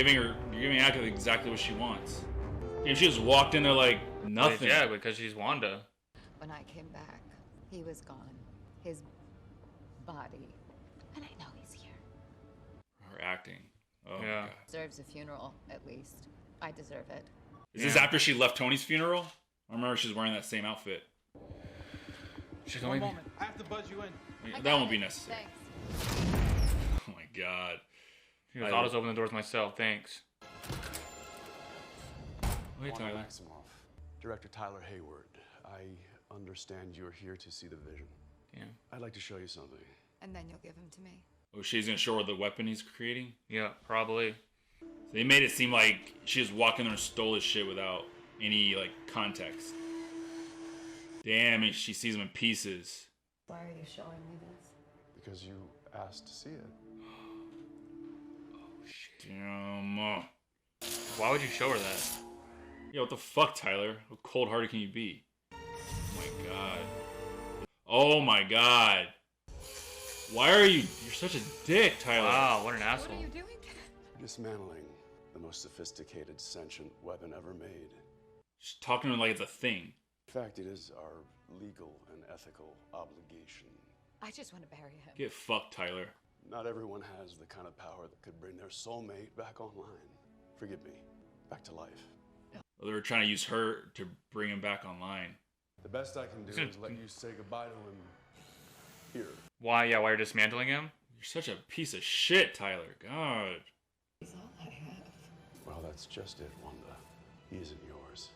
giving Agatha exactly what she wants. And she just walked in there like nothing. Yeah, because she's Wanda. When I came back, he was gone. His body. And I know he's here. Her acting. Oh yeah. my God. Deserves a funeral, at least. I deserve it. Is this after she left Tony's funeral? I remember she's wearing that same outfit. She's One only... moment. I have to buzz you in. That won't be necessary. Thanks. Oh my God. She goes, I'll just open the doors myself, thanks. Wait, Tyler. Maximoff, Director Tyler Hayward. I understand you're here to see the Vision. Yeah. I'd like to show you something. And then you'll give him to me. Oh, she's gonna show her the weapon he's creating? Yeah, probably. So they made it seem like she just walked in there and stole his shit without any, like, context. Damn, and she sees him in pieces. Why are you showing me this? Because you asked to see it. Oh, shit. Damn. Why would you show her that? Yeah, what the fuck, Tyler? How cold-hearted can you be? Oh my God. Oh my God. Why are you... You're such a dick, Tyler. Wow, what an asshole. What are you doing? Dismantling the most sophisticated sentient weapon ever made. She's talking to him like it's a thing. In fact, it is our legal and ethical obligation. I just want to bury him. Get fucked, Tyler. Not everyone has the kind of power that could bring their soulmate back online. Forgive me, back to life. Well, they were trying to use her to bring him back online. The best I can do is let you say goodbye to him here. Why? Yeah, why you're dismantling him? You're such a piece of shit, Tyler. God. He's all I have. Well, that's just it, Wanda. He isn't yours.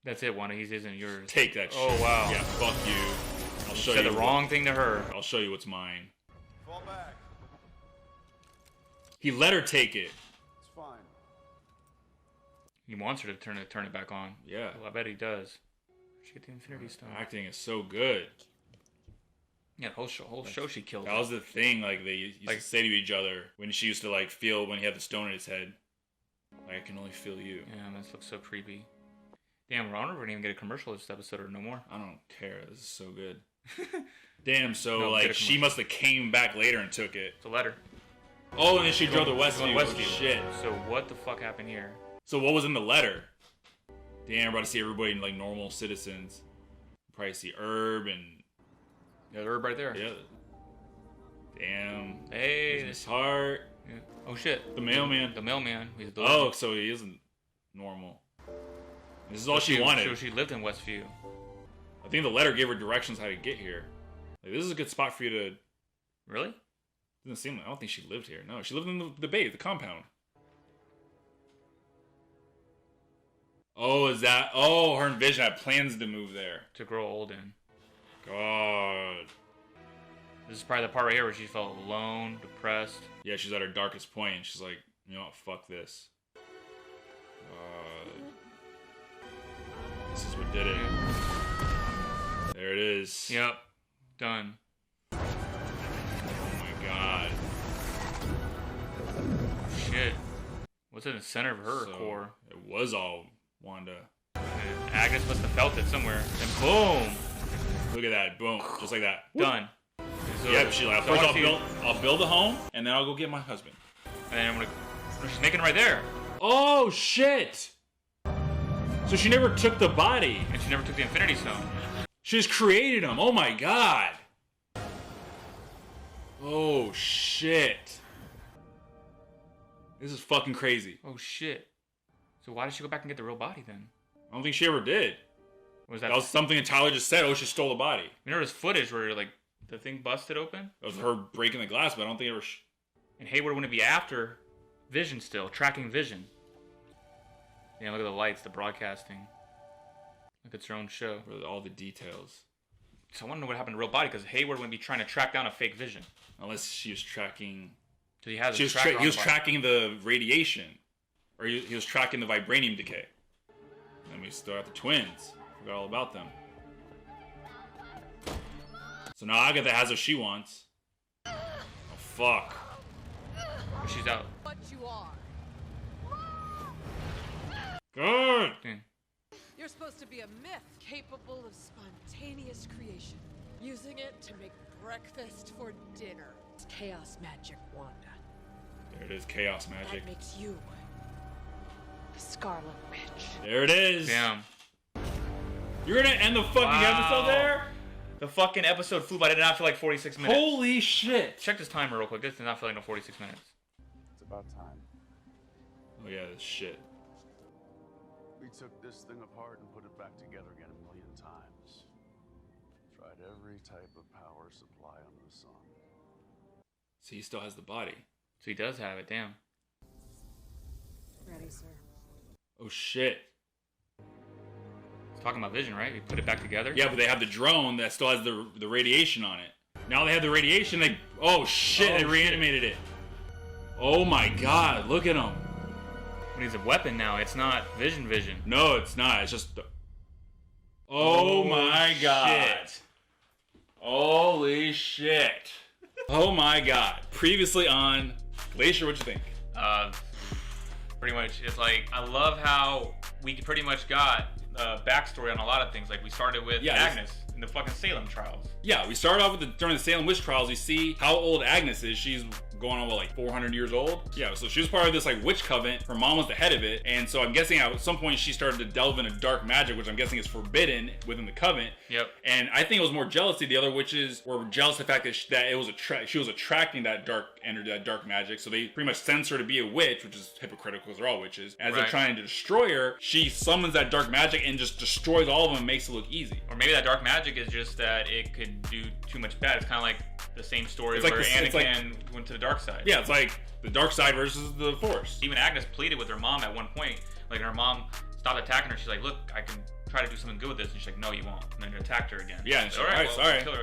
That's it, Wanda. He isn't yours. Take that shit. Oh, wow. Yeah, fuck you. I'll show you. Said the wrong thing to her. I'll show you what's mine. Fall back. He let her take it. It's fine. He wants her to turn it back on. Yeah. Well, I bet he does. She get the Infinity Stone. Acting is so good. Yeah, whole show she killed. That was the thing, like, they used to say to each other when she used to, like, feel when he had the stone in his head. Like, I can only feel you. Yeah, this looks so creepy. Damn, we're not even get a commercial this episode or no more. I don't care. This is so good. Damn, so, No, like, she must have came back later and took it. It's a letter. Oh, and then she drove to Westview. Westview. Oh, shit. So what the fuck happened here? So what was in the letter? Damn, we're about to see everybody like normal citizens. Probably see Herb and... Yeah, Herb right there. Yeah. Damn. Hey. His heart. Yeah. Oh, shit. The mailman. The mailman. He's the Oh, so he isn't normal. This is all she wanted. So she lived in Westview. I think the letter gave her directions how to get here. Like, this is a good spot for you to... Really? Doesn't seem like... I don't think she lived here. No, she lived in the bay, the compound. Oh, is that... Oh, her and Vision had plans to move there. To grow old in. God. This is probably the part right here where she felt alone, depressed. Yeah, she's at her darkest point. And she's like, you know what? Fuck this. This is what did it. There it is. Yep. Done. Oh my God. Shit. What's in the center of her core? It was all Wanda. Agnes must have felt it somewhere. And boom! Look at that. Boom. Just like that. Done. So, Yep, she's like, first I'll build a home, and then I'll go get my husband. And then I'm gonna... She's making it right there. Oh, shit! So she never took the body. And she never took the Infinity Stone. She just created him. Oh my God. Oh, shit. This is fucking crazy. Oh, shit. So why did she go back and get the real body then? I don't think she ever did. Was that... That was something that Tyler just said. Oh, she stole the body. You know, there's footage where, like, the thing busted open? That was her breaking the glass, but I don't think it ever... And Hayward wouldn't be after Vision still, tracking Vision. Yeah, look at the lights, the broadcasting. Like it's her own show. With all the details. So I want to know what happened to real body, because Hayward wouldn't be trying to track down a fake Vision. Unless she was tracking... So he has he was tracking the radiation. Or he was tracking the vibranium decay. And we still got the twins. Forgot all about them. So now Agatha has what she wants. Oh, fuck. She's out. What you are. Good. You're supposed to be a myth capable of spontaneous creation. Using it to make breakfast for dinner. It's chaos magic, Wanda. There it is, chaos magic. That makes you Scarlet Witch. There it is. Damn. You're gonna end the fucking episode there? The fucking episode flew by. It did not feel like 46 minutes. Holy shit. Check this timer real quick. This did not feel like no 46 minutes. It's about time. Oh yeah, this shit. We took this thing apart and put it back together again a million times. Tried every type of power supply under the sun. So he still has the body. So he does have it. Damn. Ready, sir. Oh shit. Talking about Vision, right? We put it back together. Yeah, but they have the drone that still has the radiation on it. Now they have the radiation. They they reanimated it. Oh my god, look at him. But he's a weapon now. It's not Vision. No, it's not. It's just. Oh my god. Shit. Holy shit. Oh my god. Previously on Glacier, what'd you think? Pretty much, it's like, I love how we pretty much got backstory on a lot of things. Like, we started with Agnes in the fucking Salem trials. Yeah, we started off with during the Salem witch trials. You see how old Agnes is. She's going on, what, like 400 years old? Yeah, so she was part of this like witch covenant. Her mom was the head of it. And so I'm guessing at some point she started to delve into dark magic, which I'm guessing is forbidden within the covenant. Yep. And I think it was more jealousy. The other witches were jealous of the fact that she was attracting that dark energy, that dark magic. So they pretty much sensed her to be a witch, which is hypocritical because they're all witches. As they're trying to destroy her, she summons that dark magic and just destroys all of them and makes it look easy. Or maybe that dark magic is just that it could do too much bad. It's kind of like the same story where Anakin went to the dark side. Yeah, it's like the dark side versus the Force. Even Agnes pleaded with her mom at one point. Like, her mom stopped attacking her. She's like, look, I can try to do something good with this. And she's like, no, you won't. And then attacked her again. Yeah, and sorry.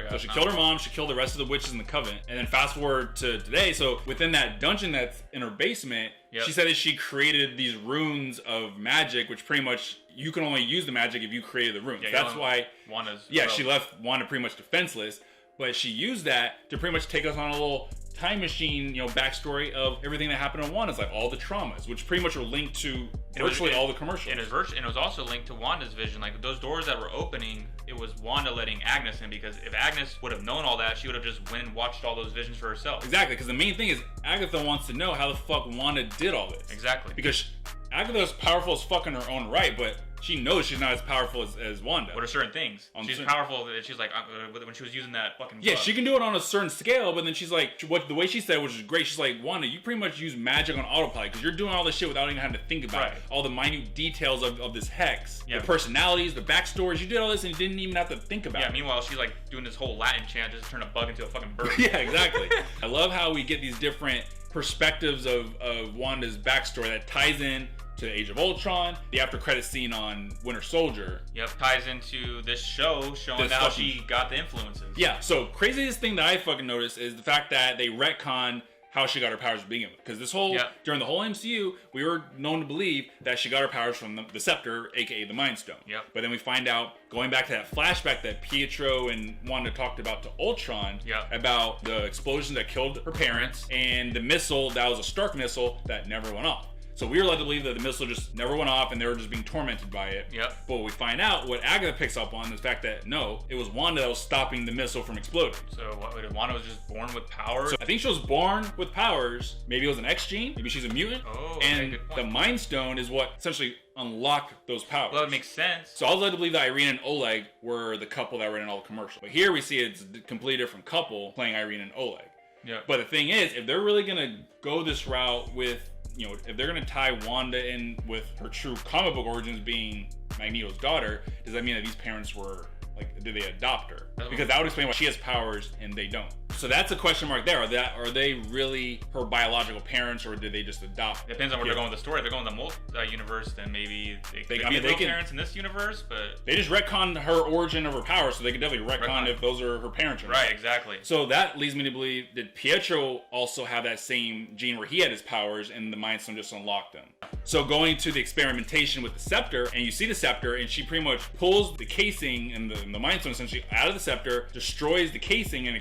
So she killed her mom, she killed the rest of the witches in the Covenant. And then fast forward to today, so within that dungeon that's in her basement, she said that she created these runes of magic, which pretty much, you can only use the magic if you created the runes. That's why Wanda's she left Wanda pretty much defenseless. But she used that to pretty much take us on a little time machine, backstory of everything that happened on Wanda's life, all the traumas, which pretty much are linked to virtually all the commercials. And it was also linked to Wanda's vision. Like, those doors that were opening, it was Wanda letting Agnes in, because if Agnes would have known all that, she would have just went and watched all those visions for herself. Exactly, because the main thing is Agatha wants to know how the fuck Wanda did all this. Exactly. Because Agatha is powerful as fuck in her own right, but she knows she's not as powerful as Wanda. What are certain things? She's powerful. She's like, when she was using that fucking Yeah, she can do it on a certain scale, but then she's like, the way she said, which is great, she's like, Wanda, you pretty much use magic on autopilot, because you're doing all this shit without even having to think about it. All the minute details of this hex, the personalities, the backstories, you did all this and you didn't even have to think about it. Yeah, meanwhile, she's like doing this whole Latin chant just to turn a bug into a fucking bird. Yeah, exactly. I love how we get these different perspectives of Wanda's backstory that ties in to Age of Ultron, the after credit scene on Winter Soldier. Yep, ties into this show showing how she got the influences. Yeah, so craziest thing that I fucking noticed is the fact that they retcon how she got her powers to begin with. Because this whole, during the whole MCU, we were known to believe that she got her powers from the Scepter, aka the Mind Stone. Yep. But then we find out, going back to that flashback that Pietro and Wanda talked about to Ultron, about the explosion that killed her parents, and the missile that was a Stark missile that never went off. So we were led to believe that the missile just never went off and they were just being tormented by it. Yep. But what we find out, what Agatha picks up on, is the fact that no, it was Wanda that was stopping the missile from exploding. So Wanda was just born with powers? So I think she was born with powers. Maybe it was an X gene. Maybe she's a mutant. Oh, and good point. the Mind Stone is what essentially unlocked those powers. Well, it makes sense. So I was led to believe that Irene and Oleg were the couple that were in all the commercials. But here we see it's a completely different couple playing Irene and Oleg. Yeah. But the thing is, if they're really gonna go this route with, if they're gonna tie Wanda in with her true comic book origins being Magneto's daughter, does that mean that these parents were like, did they adopt her? Because that would explain why she has powers and they don't. So that's a question mark there. Are they really her biological parents, or did they just adopt? Depends on where they're going with the story. If they're going with the universe, then maybe they could be their parents in this universe, but they just retconned her origin of her powers, so they could definitely retcon if those are her parents. Right, exactly. So that leads me to believe, did Pietro also have that same gene where he had his powers and the Mind Stone just unlocked them? So going to the experimentation with the Scepter, and you see the Scepter, and she pretty much pulls the casing and the Mind Stone essentially out of the Scepter, destroys the casing, and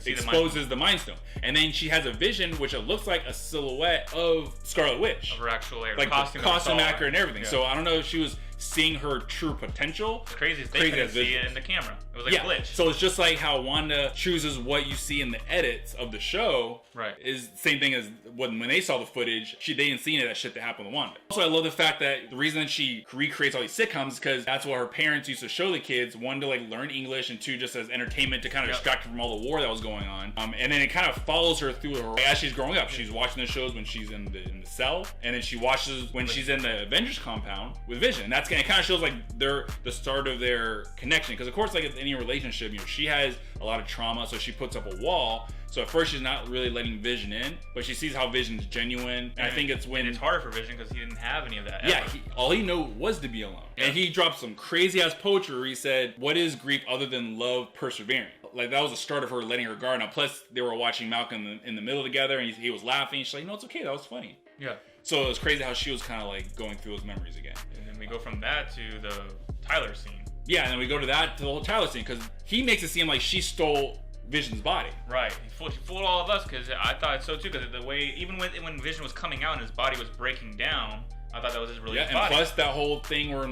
exposes the Mind Stone. And then she has a vision, which it looks like a silhouette of Scarlet Witch. Of her actual like costume accurate and everything. Yeah. So I don't know if she was seeing her true potential. The craziest they couldn't see it in the camera. It was like a glitch. So it's just like how Wanda chooses what you see in the edits of the show. Right. Is the same thing as when they saw the footage, they didn't see any of that shit that happened to Wanda. Also, I love the fact that the reason that she recreates all these sitcoms is because that's what her parents used to show the kids. One, to like learn English, and two, just as entertainment to kind of distract her from all the war that was going on. And then it kind of follows her through her as she's growing up. She's watching the shows when she's in the cell, and then she watches when she's in the Avengers compound with Vision. And that's it kind of shows like the start of their connection. Because of course, like in any relationship, she has a lot of trauma, so she puts up a wall. So at first she's not really letting Vision in, but she sees how Vision's genuine. And I think it's when it's harder for Vision because he didn't have any of that. Yeah, all he knew was to be alone. And he dropped some crazy ass poetry where he said, "What is grief other than love persevering?" Like that was the start of her letting her guard down. Plus they were watching Malcolm in the middle together, and he was laughing. She's like, "No, it's okay. That was funny." Yeah. So it was crazy how she was kind of like going through those memories again. And then we go from that to the Tyler scene. Yeah, and then we go to the whole Tyler scene because he makes it seem like she stole Vision's body. Right. He fooled all of us because I thought so too. Because the way, even when Vision was coming out and his body was breaking down, I thought that was his real body. And plus that whole thing where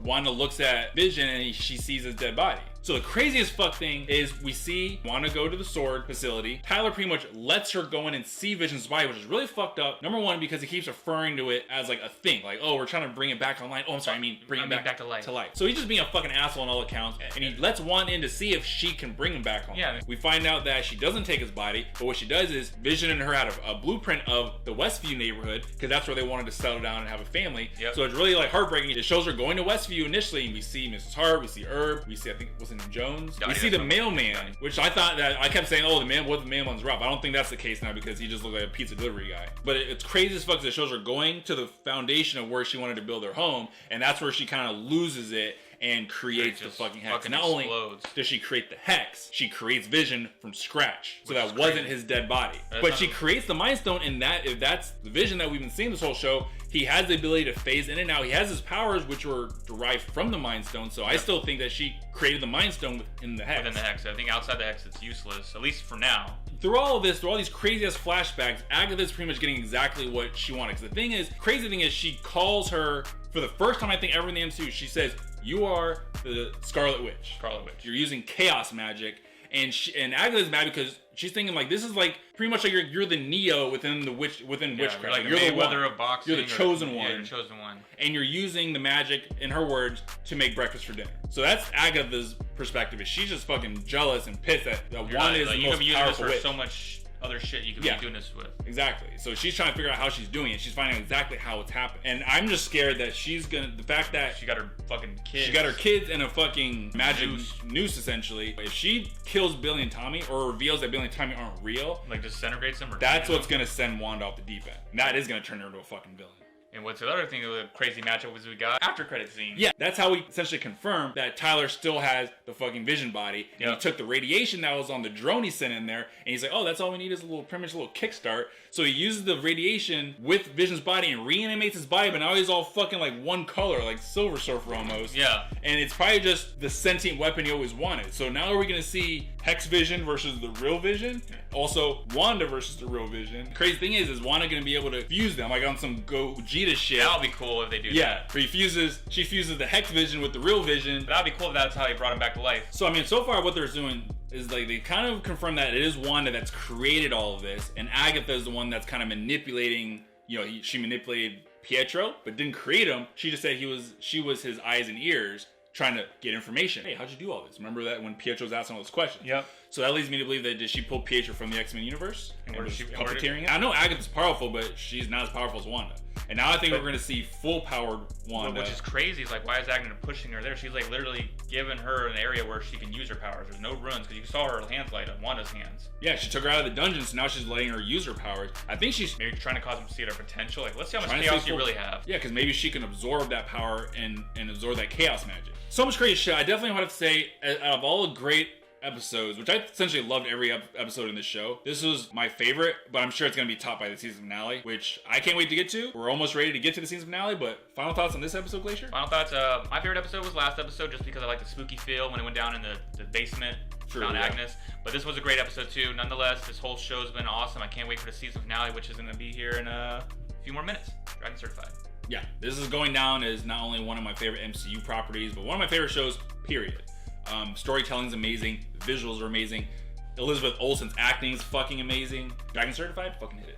Wanda looks at Vision and she sees his dead body. So the craziest fuck thing is we see Wanda go to the sword facility. Tyler pretty much lets her go in and see Vision's body, which is really fucked up. Number one, because he keeps referring to it as like a thing. Like, oh, we're trying to bring it back online. Oh, I'm sorry, I mean bring it back to life. So he's just being a fucking asshole on all accounts. And he lets Wanda in to see if she can bring him back home. Yeah. We find out that she doesn't take his body, but what she does is Vision and her had a blueprint of the Westview neighborhood, because that's where they wanted to settle down and have a family. Yep. So it's really like heartbreaking. It shows her going to Westview initially, and we see Mrs. Hart, we see Herb, we see, I think, what's his name, Jones? We see the mailman, which I thought that I kept saying, oh, the mailman's rough. I don't think that's the case now because he just looked like a pizza delivery guy. But it's crazy as fuck because it shows her going to the foundation of where she wanted to build her home, and that's where she kind of loses it and creates the fucking hex. Not only does she create the hex, she creates Vision from scratch. So that wasn't his dead body. But she creates the Mind Stone, and if that's the Vision that we've been seeing this whole show, he has the ability to phase in and out. He has his powers, which were derived from the Mind Stone. So I still think that she created the Mind Stone within the hex. Within the hex. I think outside the hex, it's useless, at least for now. Through all of this, through all these crazy ass flashbacks, Agatha's pretty much getting exactly what she wanted. Because the crazy thing is, she calls her for the first time I think ever in the MCU. She says, "You are the Scarlet Witch. Scarlet Witch. You're using chaos magic." And Agatha's mad because she's thinking like, this is like pretty much like you're the Neo within witchcraft. Like you're the Mayweather of boxing. You're the chosen one. Yeah, the chosen one. And you're using the magic, in her words, to make breakfast for dinner. So that's Agatha's perspective. Is she's just fucking jealous and pissed that one is the most powerful witch. So much other shit you could be doing this with. Exactly. So she's trying to figure out how she's doing it. She's finding out exactly how it's happened. And I'm just scared that the fact that she got her fucking kids. She got her kids and a fucking magic noose essentially. If she kills Billy and Tommy or reveals that Billy and Tommy aren't real, like disintegrates them, that's what's gonna send Wanda off the deep end. And that is gonna turn her into a fucking villain. And what's the other thing, the crazy matchup was we got after credit scene. Yeah, that's how we essentially confirmed that Tyler still has the fucking Vision body. And he took the radiation that was on the drone he sent in there, and he's like, oh, that's all we need is pretty much a little kickstart. So he uses the radiation with Vision's body and reanimates his body, but now he's all fucking like one color, like Silver Surfer almost. Yeah. And it's probably just the sentient weapon he always wanted. So now are we gonna see Hex Vision versus the real Vision? Also, Wanda versus the real Vision. The crazy thing is Wanda gonna be able to fuse them like on some Gogeta shit? That'll be cool if they do that. Yeah, she fuses the Hex Vision with the real Vision. But that'd be cool if that's how he brought him back to life. So I mean, so far what they're doing is like they kind of confirm that it is Wanda that's created all of this, and Agatha is the one that's kind of manipulating. She manipulated Pietro, but didn't create him. She just said she was his eyes and ears, trying to get information. Hey, how'd you do all this? Remember that when Pietro was asking all those questions? Yep. So that leads me to believe that did she pull Pietro from the X-Men universe? And where did she puppeteering it? I know Agatha's powerful, but she's not as powerful as Wanda. And now I think we're going to see full-powered Wanda. Which is crazy. It's like, why is Agatha pushing her there? She's like literally giving her an area where she can use her powers. There's no runes because you saw her hands light up, Wanda's hands. Yeah, she took her out of the dungeon, so now she's letting her use her powers. I think she's maybe trying to cause them to see their potential. Like, let's see how much chaos you really have. Yeah, because maybe she can absorb that power and absorb that chaos magic. So much crazy shit. I definitely want to say, out of all the great episodes, which I essentially loved every episode in this show, this was my favorite, but I'm sure it's going to be topped by the season finale, which I can't wait to get to. We're almost ready to get to the season finale, but final thoughts on this episode, Glacier? Final thoughts, my favorite episode was last episode, just because I like the spooky feel when it went down in the basement, found Agnes. But this was a great episode too. Nonetheless, this whole show's been awesome. I can't wait for the season finale, which is going to be here in a few more minutes. Dragon Certified. Yeah, this is going down as not only one of my favorite MCU properties, but one of my favorite shows, period. Storytelling's amazing, visuals are amazing. Elizabeth Olsen's acting is fucking amazing. Dragon Certified, fucking hit it.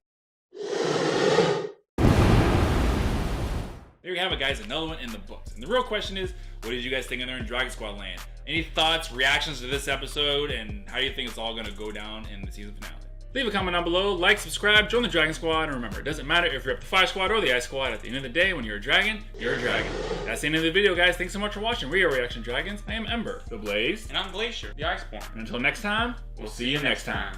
There you have it, guys, another one in the books. And the real question is, what did you guys think of there in Dragon Squad Land? Any thoughts, reactions to this episode, and how do you think it's all gonna go down in the season finale? Leave a comment down below, like, subscribe, join the Dragon Squad, and remember, it doesn't matter if you're up the Fire Squad or the Ice Squad. At the end of the day, when you're a dragon, you're a dragon. That's the end of the video, guys. Thanks so much for watching. We are Reaction Dragons. I am Ember, the Blaze. And I'm Glacier, the Iceborne. And until next time, we'll see you next time.